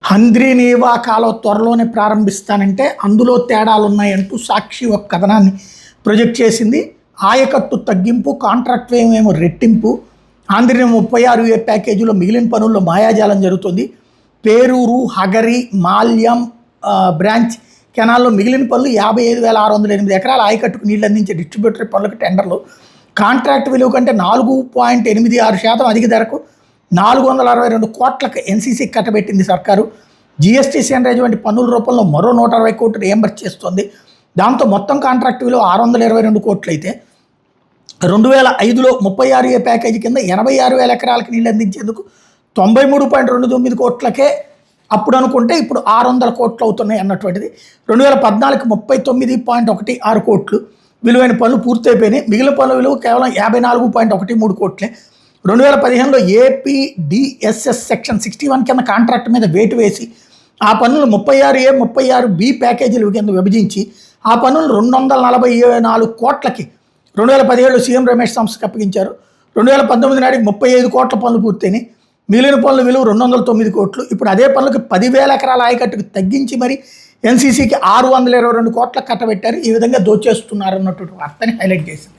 హంద్రీనీవా కాలువ త్వరలోనే ప్రారంభిస్తానంటే అందులో తేడాలు ఉన్నాయంటూ సాక్షి ఒక కథనాన్ని ప్రొజెక్ట్ చేసింది. ఆయకట్టు తగ్గింపు, కాంట్రాక్ట్ వ్యయమేమో రెట్టింపు, ఆంధ్రీని 36A ప్యాకేజీలో మిగిలిన పనుల్లో మాయాజాలం జరుగుతుంది. పేరూరు, హగరి, మాల్యం బ్రాంచ్ కెనాల్లో మిగిలిన పనులు 55,608 ఎకరాల ఆయకట్టుకు నీళ్లు అందించే డిస్ట్రిబ్యూటరీ పనులకు టెండర్లు. కాంట్రాక్ట్ విలువ కంటే 4.86% అధిక ధరకు 462 కోట్లకు ఎన్సీసీ కట్టబెట్టింది సర్కారు. జీఎస్టీ సెంటరేజ్ వంటి పన్నుల రూపంలో మరో 160 కోట్లు రియంబర్స్ చేస్తోంది. దాంతో మొత్తం కాంట్రాక్ట్ విలువ 622 కోట్లు అయితే 2005లో 36A ప్యాకేజీ కింద 86,000 ఎకరాలకు నీళ్ళు అందించేందుకు 93.29 కోట్లకే అప్పుడు అనుకుంటే ఇప్పుడు 600 కోట్లు అవుతున్నాయి అన్నటువంటిది. 2014కి 39.16 కోట్లు విలువైన పనులు పూర్తయిపోయినాయి. మిగిలిన పనుల విలువ కేవలం 54.13 కోట్లే. 2015లో ఏపీడీఎస్ఎస్ సెక్షన్ 61 కింద కాంట్రాక్ట్ మీద వేటు వేసి ఆ పనులు 36A, 36B ప్యాకేజీల కింద విభజించి ఆ పనులు 244 కోట్లకి 2017లో సీఎం రమేష్ సంస్థకు అప్పగించారు. 2019 నాటికి 35 కోట్ల పనులు పూర్తయినాయి. మిగిలిన పనుల విలువ 209 కోట్లు. ఇప్పుడు అదే పనులకు 10,000 ఎకరాల ఆయకట్టుకు తగ్గించి మరి ఎన్సీసీకి 622 కోట్ల కట్టబెట్టారు. ఈ విధంగా దోచేస్తున్నారు అన్నటువంటి వార్తని హైలైట్ చేసింది.